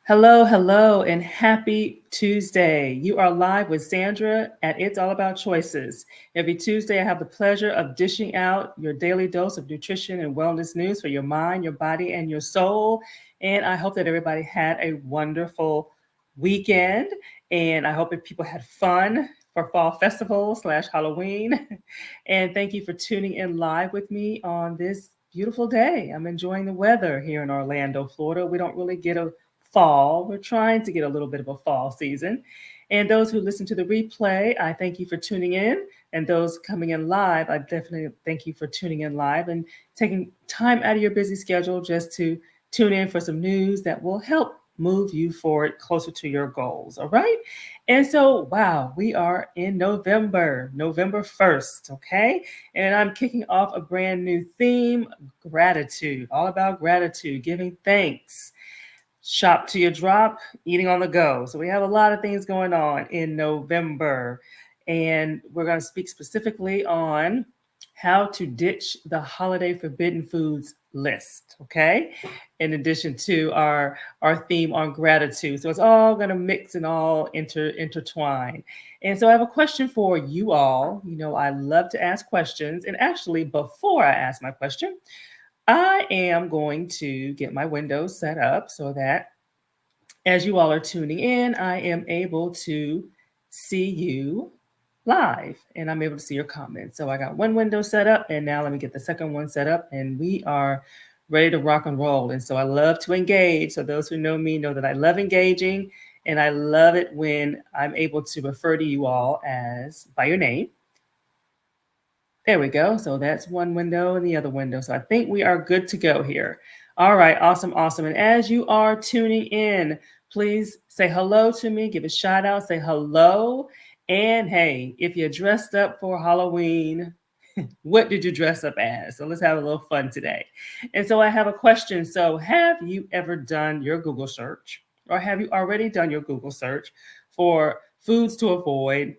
Hello, hello, and happy Tuesday. You are live with Sandra at It's All About Choices. Every Tuesday, I have the pleasure of dishing out your daily dose of nutrition and wellness news for your mind, your body, and your soul. And I hope that everybody had a wonderful weekend. And I hope that people had fun for Fall Festival slash Halloween. And thank you for tuning in live with me on this beautiful day. I'm enjoying the weather here in Orlando, Florida. We don't really get a fall. We're trying to get a little bit of a fall season. And those who listen to the replay, I thank you for tuning in. And those coming in live, I definitely thank you for tuning in live and taking time out of your busy schedule just to tune in for some news that will help move you forward closer to your goals. All right. And so, wow, we are in November, November 1st. Okay. And I'm kicking off a brand new theme, gratitude, all about gratitude, giving thanks. Shop to your drop, eating on the go. So we have a lot of things going on in November. And we're going to speak specifically on how to ditch the holiday forbidden foods list. Okay. In addition to our theme on gratitude. So it's all going to mix and all intertwine. And so I have a question for you all. You know, I love to ask questions. And actually, before I ask my question, I am going to get my windows set up so that as you all are tuning in, I am able to see you live and I'm able to see your comments. So I got one window set up and now let me get the second one set up and we are ready to rock and roll. And so I love to engage. So those who know me know that I love engaging and I love it when I'm able to refer to you all as by your name. There we go. So that's one window and the other window. So I think we are good to go here. All right. Awesome. Awesome. And as you are tuning in, please say hello to me, give a shout out, say hello. And hey, if you're dressed up for Halloween, what did you dress up as? So let's have a little fun today. And so I have a question. So have you ever done your Google search or have you already done your Google search for foods to avoid,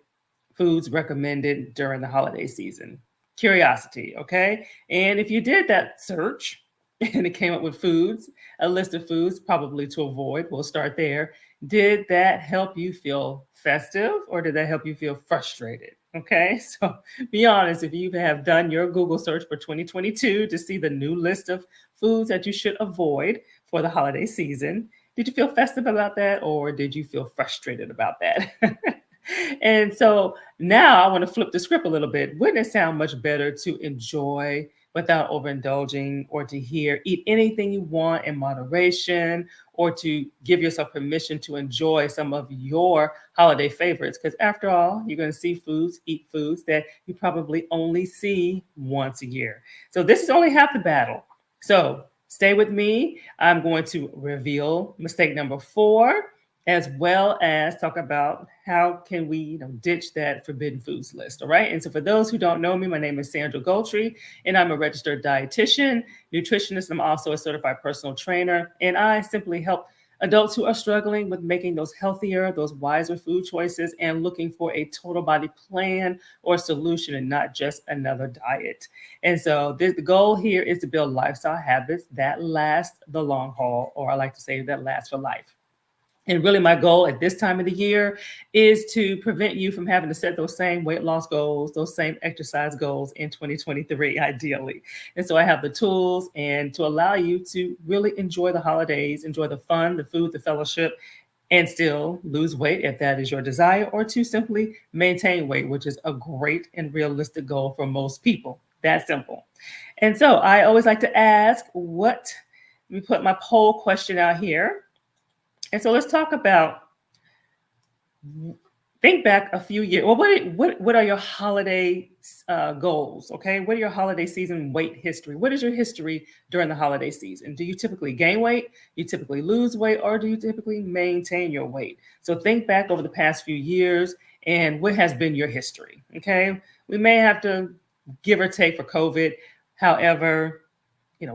foods recommended during the holiday season? Curiosity, okay? And if you did that search and it came up with foods, a list of foods probably to avoid, we'll start there. Did that help you feel festive or did that help you feel frustrated? Okay, so be honest, if you have done your Google search for 2022 to see the new list of foods that you should avoid for the holiday season, did you feel festive about that or did you feel frustrated about that? And so now I want to flip the script a little bit. Wouldn't it sound much better to enjoy without overindulging or to hear eat anything you want in moderation or to give yourself permission to enjoy some of your holiday favorites? Because after all, you're going to see foods, eat foods that you probably only see once a year. So this is only half the battle. So stay with me. I'm going to reveal mistake number 4 as well as talk about how can we ditch that forbidden foods list. All right. And so for those who don't know me, my name is Sandra Goltry, and I'm a registered dietitian, nutritionist. I'm also a certified personal trainer, and I simply help adults who are struggling with making those healthier, those wiser food choices and looking for a total body plan or solution and not just another diet. And so the goal here is to build lifestyle habits that last the long haul, or I like to say that last for life. And really, my goal at this time of the year is to prevent you from having to set those same weight loss goals, those same exercise goals in 2023, ideally. And so I have the tools and to allow you to really enjoy the holidays, enjoy the fun, the food, the fellowship, and still lose weight if that is your desire, or to simply maintain weight, which is a great and realistic goal for most people. That simple. And so I always like to ask let me put my poll question out here. And so let's talk about think back a few years. Well, what are your holiday goals? Okay, what are your holiday season weight history? What is your history during the holiday season? Do you typically gain weight? You typically lose weight, or do you typically maintain your weight? So think back over the past few years and what has been your history. Okay, we may have to give or take for COVID. However,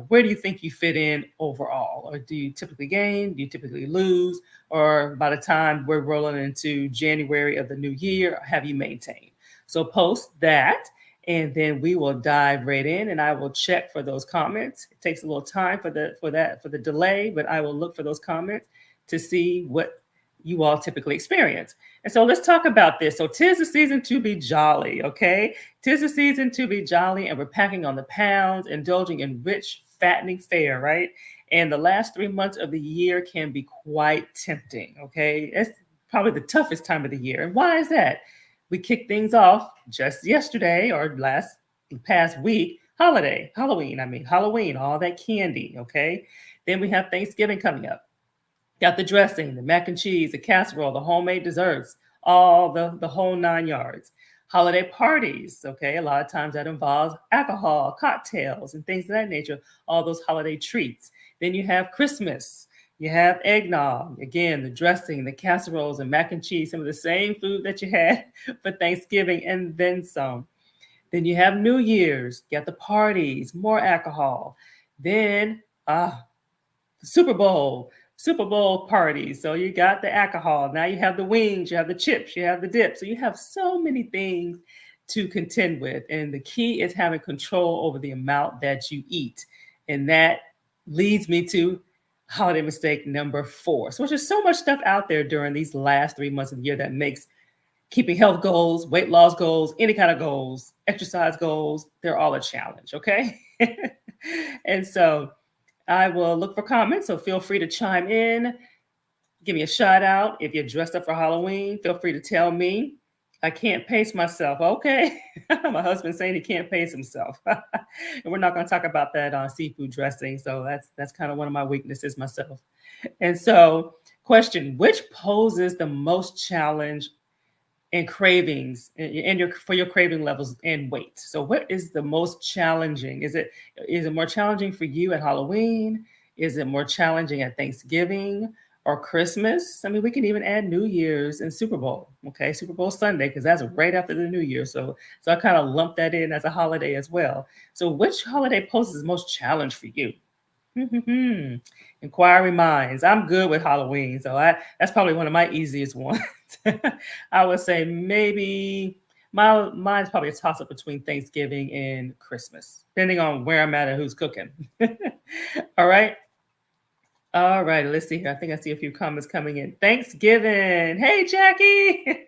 where do you think you fit in overall? Or do you typically gain? Do you typically lose? Or by the time we're rolling into January of the new year, have you maintained? So post that, and then we will dive right in, and I will check for those comments. It takes a little time for the delay, but I will look for those comments. to see what you all typically experience. And so let's talk about this. So 'tis the season to be jolly, okay? 'Tis the season to be jolly, and we're packing on the pounds, indulging in rich, fattening fare, right? And the last 3 months of the year can be quite tempting, okay? It's probably the toughest time of the year. And why is that? We kicked things off just yesterday or last past week, Halloween, all that candy, okay? Then we have Thanksgiving coming up. Got the dressing, the mac and cheese, the casserole, the homemade desserts, all the whole 9 yards. Holiday parties, okay? A lot of times that involves alcohol, cocktails, and things of that nature, all those holiday treats. Then you have Christmas. You have eggnog, again, the dressing, the casseroles, and mac and cheese, some of the same food that you had for Thanksgiving, and then some. Then you have New Year's, you got the parties, more alcohol. Then Super Bowl, Super Bowl parties. So you got the alcohol. Now you have the wings, you have the chips, you have the dip. So you have so many things to contend with. And the key is having control over the amount that you eat. And that leads me to holiday mistake number 4. So there's so much stuff out there during these last 3 months of the year that makes keeping health goals, weight loss goals, any kind of goals, exercise goals, they're all a challenge, okay? And so I will look for comments, so feel free to chime in. Give me a shout out. If you're dressed up for Halloween, feel free to tell me. I can't pace myself. Okay. My husband's saying he can't pace himself. And we're not going to talk about that on seafood dressing. So that's kind of one of my weaknesses myself. And so, question, which poses the most challenge and cravings and your for your craving levels and weight? So what is the most challenging? Is it more challenging for you at Halloween? Is it more challenging at Thanksgiving or Christmas? I mean, we can even add New Year's and Super Bowl. Okay, Super Bowl Sunday, because that's right after the New Year. So I kind of lump that in as a holiday as well. So which holiday poses the most challenge for you? Hmm. Inquiring minds. I'm good with Halloween, so that's probably one of my easiest ones. I would say maybe mine's probably a toss up between Thanksgiving and Christmas, depending on where I'm at and who's cooking. All right. All right, let's see here. I think I see a few comments coming in. Thanksgiving. Hey, Jackie.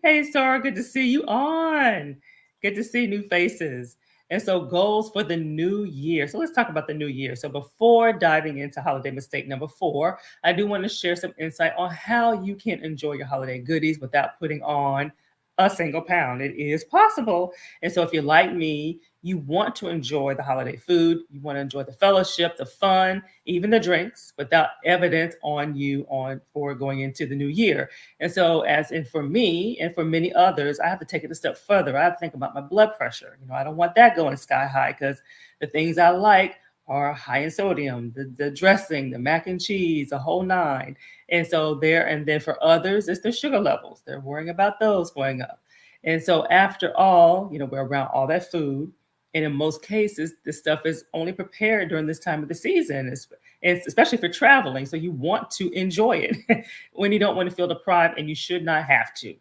Hey, Sarah. Good to see you on. Good to see new faces. And so, goals for the new year. So, let's talk about the new year. So, before diving into holiday mistake number 4, I do want to share some insight on how you can enjoy your holiday goodies without putting on a single pound. It is possible. And so, if you're like me, you want to enjoy the holiday food, you want to enjoy the fellowship, the fun, even the drinks, without evidence on you on for going into the new year. And so, as in for me and for many others, I have to take it a step further. I have to think about my blood pressure. I don't want that going sky high, because the things I like are high in sodium, the dressing, the mac and cheese, the whole nine. And then for others, it's the sugar levels. They're worrying about those going up. And so after all, we're around all that food. And in most cases, this stuff is only prepared during this time of the season, it's especially for traveling. So you want to enjoy it when you don't want to feel deprived, and you should not have to.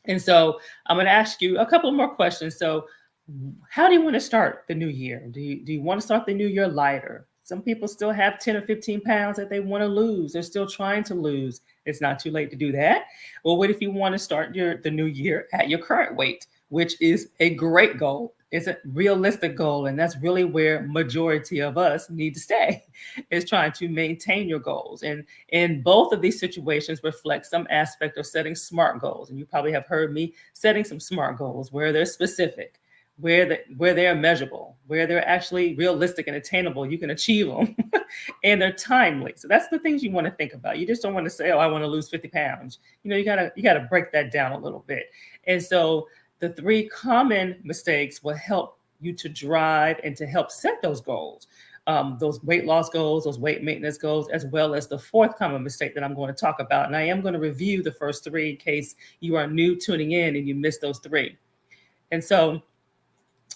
And so I'm going to ask you a couple more questions. So, how do you want to start the new year? Do you want to start the new year lighter? Some people still have 10 or 15 pounds that they want to lose. They're still trying to lose. It's not too late to do that. Well, what if you want to start the new year at your current weight, which is a great goal? It's a realistic goal, and that's really where majority of us need to stay, is trying to maintain your goals. And in both of these situations reflect some aspect of setting SMART goals. And you probably have heard me setting some SMART goals where they're specific, where they're measurable, where they're actually realistic and attainable. You can achieve them, and they're timely. So that's the things you want to think about. You just don't want to say, "Oh, I want to lose 50 pounds." You gotta break that down a little bit. And so the 3 common mistakes will help you to drive and to help set those goals. Those weight loss goals, those weight maintenance goals, as well as the 4th common mistake that I'm going to talk about. And I am going to review the first 3 in case you are new tuning in and you missed those 3. And so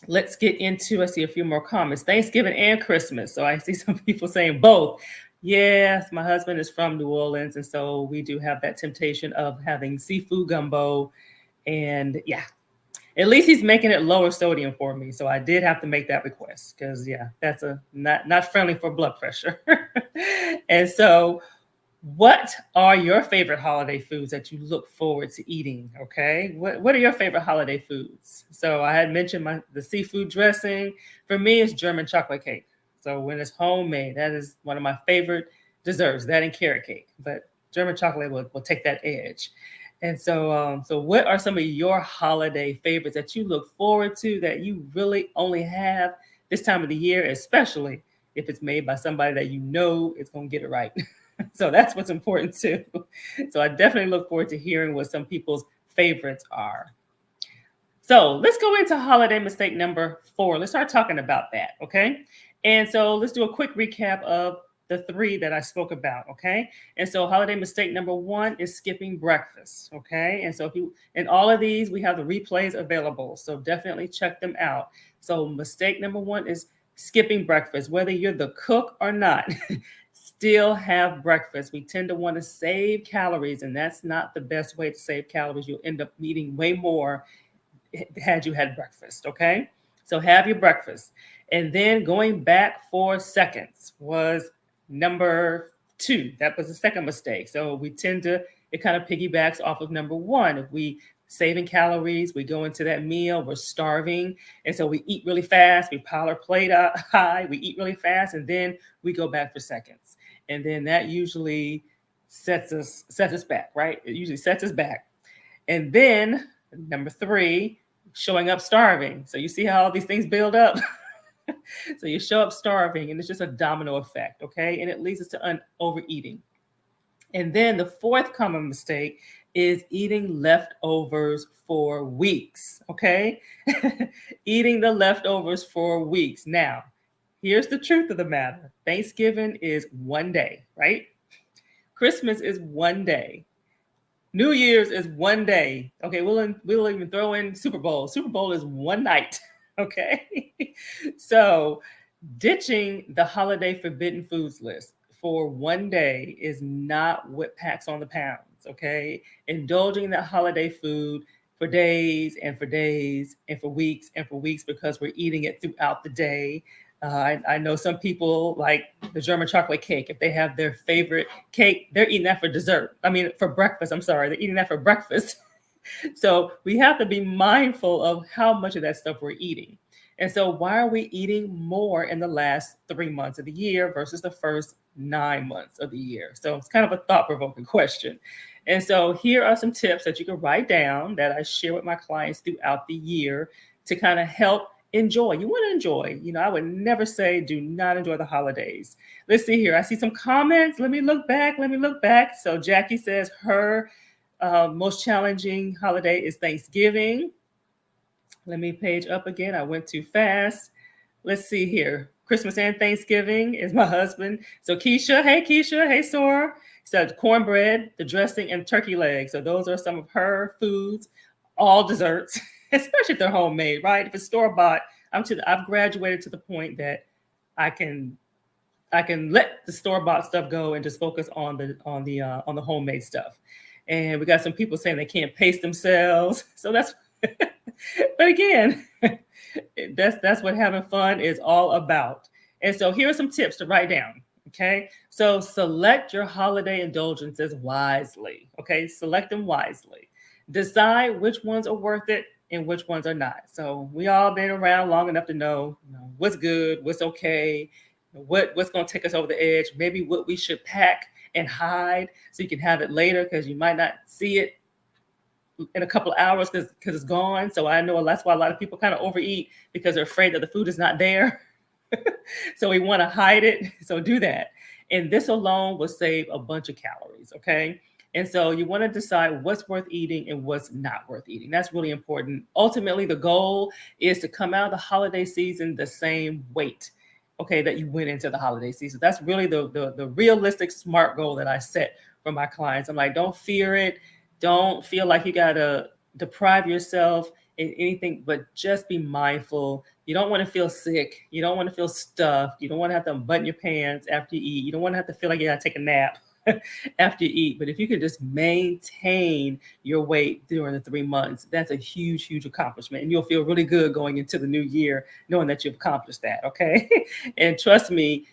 let's get into, I see a few more comments. Thanksgiving and Christmas. So I see some people saying both. Yes, my husband is from New Orleans, and so we do have that temptation of having seafood gumbo. And yeah, at least he's making it lower sodium for me. So I did have to make that request, because yeah, that's not friendly for blood pressure. And so What are your favorite holiday foods that you look forward to eating? Okay. What are your favorite holiday foods? So I had mentioned the seafood dressing. For me, it's German chocolate cake. So when it's homemade, that is one of my favorite desserts, that and carrot cake. But German chocolate will take that edge. And so what are some of your holiday favorites that you look forward to that you really only have this time of the year, especially if it's made by somebody that you know is going to get it right? So that's what's important too. So I definitely look forward to hearing what some people's favorites are. So let's go into holiday mistake number 4. Let's start talking about that, okay? And so let's do a quick recap of the 3 that I spoke about, okay? And so holiday mistake number 1 is skipping breakfast, okay? And so if you in all of these, we have the replays available, so definitely check them out. So mistake number 1 is skipping breakfast, whether you're the cook or not. Still have breakfast. We tend to want to save calories, and that's not the best way to save calories. You'll end up eating way more had you had breakfast. Okay. So have your breakfast. And then going back 4 seconds was number 2. That was the second mistake. So we tend to, it kind of piggybacks off of number 1. If we saving calories, we go into that meal, we're starving. And so we eat really fast, we pile our plate up high, we eat really fast, and then we go back for seconds. And then that usually sets us back, right? It usually sets us back. And then number 3, showing up starving. So you see how all these things build up. So you show up starving, and it's just a domino effect, okay? And it leads us to overeating. And then the 4th common mistake is eating leftovers for weeks, okay? Eating the leftovers for weeks. Now, here's the truth of the matter. Thanksgiving is one day, right? Christmas is one day. New Year's is one day. Okay, we'll even throw in Super Bowl. Super Bowl is one night. Okay. So ditching the holiday forbidden foods list for one day is not what packs on the pounds. Okay. Indulging that holiday food for days and for days and for weeks because we're eating it throughout the day. I know some people like the German chocolate cake. If they have their favorite cake, they're eating that for dessert. I mean, for breakfast. I'm sorry, they're eating that for breakfast. So we have to be mindful of how much of that stuff we're eating. And so why are we eating more in the last 3 months of the year versus the first 9 months of the year? So it's kind of a thought-provoking question. And so here are some tips that you can write down that I share with my clients throughout the year to kind of help enjoy. You want to enjoy. I would never say do not enjoy the holidays. Let's see here. I see some comments. Let me look back. So Jackie says her most challenging holiday is Thanksgiving. Let me page up again. I went too fast. Let's see here. Christmas and Thanksgiving is my husband. So Keisha, hey Sora. So cornbread, the dressing, and turkey legs. So those are some of her foods, all desserts, especially if they're homemade, right? If it's store-bought, I've graduated to the point that I can let the store-bought stuff go and just focus on the homemade stuff. And we got some people saying they can't pace themselves. So that's but again, that's what having fun is all about. And so here are some tips to write down. Okay. So select your holiday indulgences wisely. Okay. Select them wisely. Decide which ones are worth it and which ones are not. So we all been around long enough to know, what's good, what's okay, what's going to take us over the edge, maybe what we should pack and hide so you can have it later because you might not see it in a couple of hours because it's gone. So I know that's why a lot of people kind of overeat because they're afraid that the food is not there. So we want to hide it. So do that. And this alone will save a bunch of calories. Okay. And so you want to decide what's worth eating and what's not worth eating. That's really important. Ultimately, the goal is to come out of the holiday season the same weight, okay, that you went into the holiday season. That's really the realistic, smart goal that I set for my clients. I'm like, don't fear it. Don't feel like you got to deprive yourself in anything, but just be mindful. You don't want to feel sick. You don't want to feel stuffed. You don't want to have to unbutton your pants after you eat. You don't want to have to feel like you got to take a nap after you eat. But if you can just maintain your weight during the 3 months, that's a huge, huge accomplishment. And you'll feel really good going into the new year, knowing that you've accomplished that. Okay. And trust me,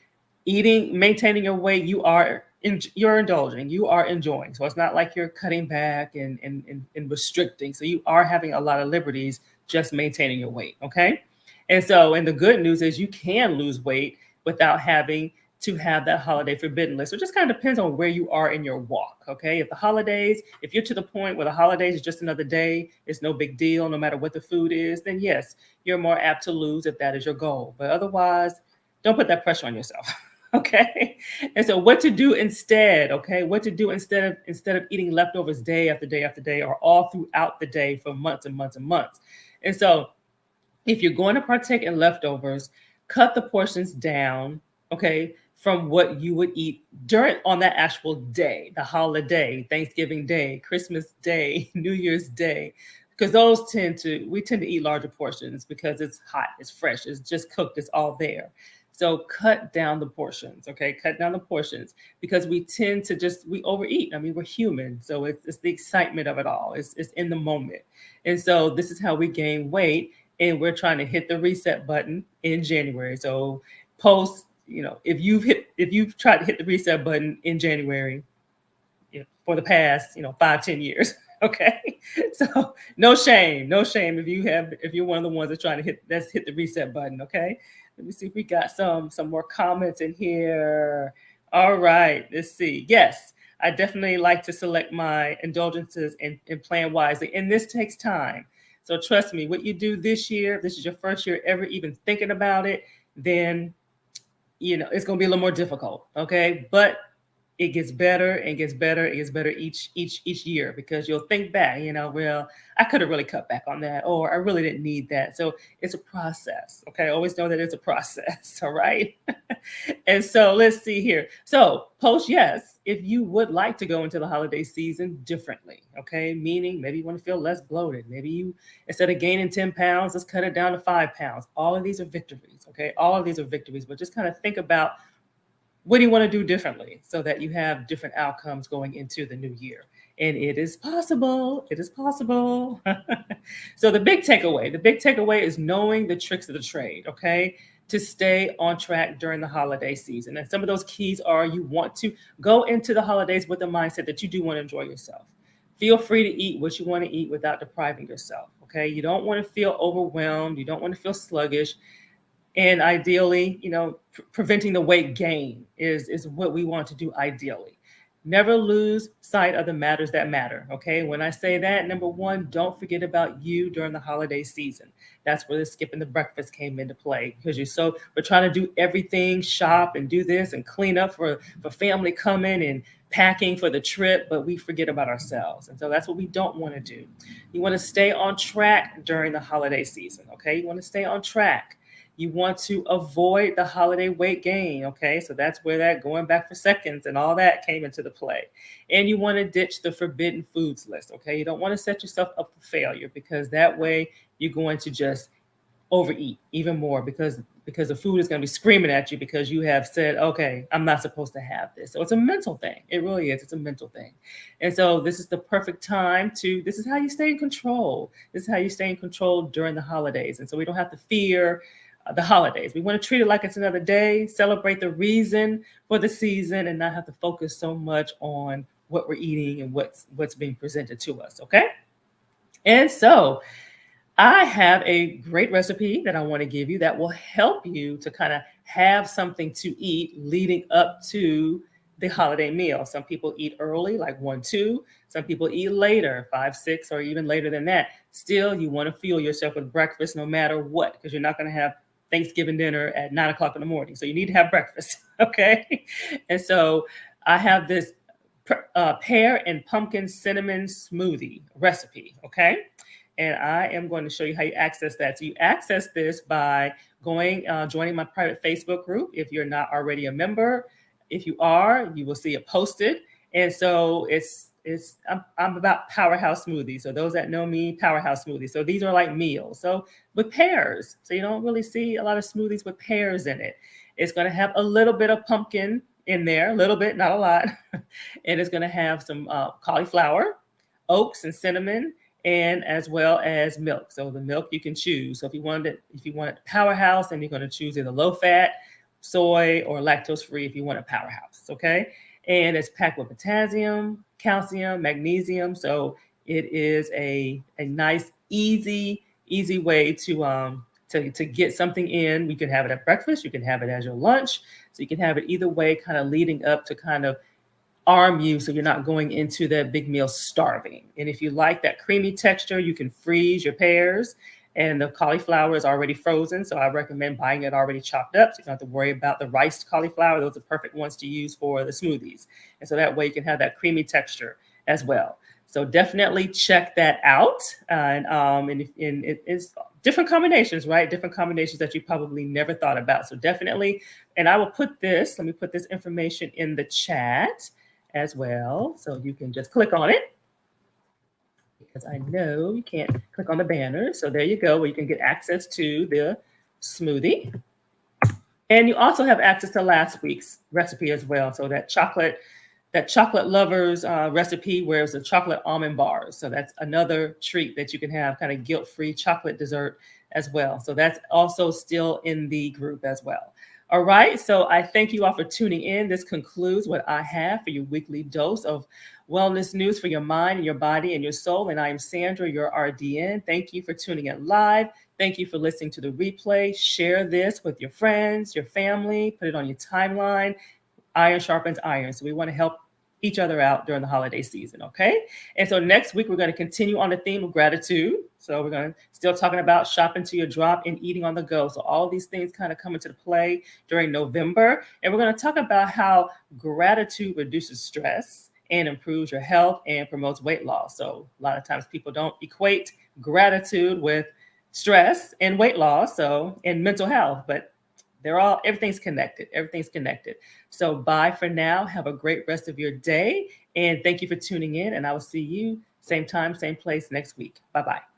maintaining your weight, you are you're indulging, you are enjoying. So it's not like you're cutting back and restricting. So you are having a lot of liberties just maintaining your weight. Okay. And the good news is you can lose weight without having to have that holiday forbidden list. So it just kind of depends on where you are in your walk. Okay. If you're to the point where the holidays is just another day, it's no big deal, no matter what the food is, then yes, you're more apt to lose if that is your goal. But otherwise, don't put that pressure on yourself. Okay. And so what to do instead, okay? What to do instead of eating leftovers day after day after day or all throughout the day for months and months and months. And so if you're going to partake in leftovers, cut the portions down, okay, from what you would eat during on that actual day, the holiday, Thanksgiving Day, Christmas Day, New Year's Day, because we tend to eat larger portions because it's hot, it's fresh, it's just cooked, it's all there. So cut down the portions, okay? Cut down the portions because we tend to we overeat. I mean, we're human, so it's the excitement of it all. It's in the moment, and so this is how we gain weight, and we're trying to hit the reset button in January. So if you've tried to hit the reset button in January, for the past 5-10 years. Okay. So no shame if you're one of the ones that's trying to hit the reset button. Okay. Let me see if we got some more comments in here. All right, let's see. Yes, I definitely like to select my indulgences and plan wisely, and this takes time. So trust me, what you do this year, if this is your first year ever even thinking about it, then it's going to be a little more difficult. Okay. But it gets better and gets better. It gets better each year because you'll think back, well, I could have really cut back on that, or I really didn't need that. So it's a process. Okay. Always know that it's a process. All right. And so let's see here. So post yes if you would like to go into the holiday season differently. Okay. Meaning maybe you want to feel less bloated. Maybe you, instead of gaining 10 pounds, let's cut it down to 5 pounds. All of these are victories. Okay. All of these are victories, but just kind of think about what do you want to do differently so that you have different outcomes going into the new year. And it is possible. It is possible. So the big takeaway is knowing the tricks of the trade, okay, to stay on track during the holiday season. And some of those keys are you want to go into the holidays with the mindset that you do want to enjoy yourself. Feel free to eat what you want to eat without depriving yourself. Okay. You don't want to feel overwhelmed. You don't want to feel sluggish. And ideally, preventing the weight gain is what we want to do ideally. Never lose sight of the matters that matter. Okay. When I say that, number one, don't forget about you during the holiday season. That's where the skipping the breakfast came into play because we're trying to do everything, shop and do this and clean up for family coming and packing for the trip, but we forget about ourselves. And so that's what we don't want to do. You want to stay on track during the holiday season. Okay. You want to stay on track. You want to avoid the holiday weight gain. Okay. So that's where that going back for seconds and all that came into the play. And you want to ditch the forbidden foods list. Okay. You don't want to set yourself up for failure because that way you're going to just overeat even more because the food is going to be screaming at you because you have said, okay, I'm not supposed to have this. So it's a mental thing. It really is. It's a mental thing. And so this is the perfect time this is how you stay in control. This is how you stay in control during the holidays. And so we don't have to fear the holidays. We want to treat it like it's another day, celebrate the reason for the season, and not have to focus so much on what we're eating and what's being presented to us. Okay. And so I have a great recipe that I want to give you that will help you to kind of have something to eat leading up to the holiday meal. Some people eat early, like 1, 2. Some people eat later, 5, 6, or even later than that. Still, you want to fuel yourself with breakfast no matter what, because you're not going to have Thanksgiving dinner at 9 o'clock in the morning. So you need to have breakfast. Okay. And so I have this pear and pumpkin cinnamon smoothie recipe. Okay. And I am going to show you how you access that. So you access this by joining my private Facebook group. If you're not already a member, if you are, you will see it posted. And so I'm about powerhouse smoothies. So those that know me, powerhouse smoothies. So these are like meals. So with pears. So you don't really see a lot of smoothies with pears in it. It's going to have a little bit of pumpkin in there, a little bit, not a lot. And it's going to have some cauliflower, oats and cinnamon, and as well as milk. So the milk you can choose. So if you want it powerhouse, then you're going to choose either low fat, soy, or lactose free if you want a powerhouse. Okay. and it's packed with potassium, calcium, magnesium. So it is a nice, easy way to get something in. You can have it at breakfast, you can have it as your lunch. So you can have it either way, kind of leading up to kind of arm you so you're not going into that big meal starving. And if you like that creamy texture, you can freeze your pears. And the cauliflower is already frozen, so I recommend buying it already chopped up, so you don't have to worry about the riced cauliflower. Those are perfect ones to use for the smoothies. And so that way you can have that creamy texture as well. So definitely check that out. And it is different combinations, right? Different combinations that you probably never thought about. So definitely, and I will let me put this information in the chat as well. So you can just click on it because I know you can't click on the banner. So there you go, where you can get access to the smoothie. And you also have access to last week's recipe as well. So that chocolate lovers recipe where it's the chocolate almond bars. So that's another treat that you can have, kind of guilt-free chocolate dessert as well. So that's also still in the group as well. All right, so I thank you all for tuning in. This concludes what I have for your weekly dose of wellness news for your mind and your body and your soul. And I am Sandra, your RDN. Thank you for tuning in live. Thank you for listening to the replay. Share this with your friends, your family, put it on your timeline. Iron sharpens iron. So we want to help each other out during the holiday season, okay? And so next week, we're going to continue on the theme of gratitude. So we're going to still talking about shopping to your drop and eating on the go. So all these things kind of come into play during November. And we're going to talk about how gratitude reduces stress and improves your health and promotes weight loss. So a lot of times people don't equate gratitude with stress and weight loss, and mental health, but everything's connected. Everything's connected. So bye for now. Have a great rest of your day. And thank you for tuning in. And I will see you same time, same place next week. Bye-bye.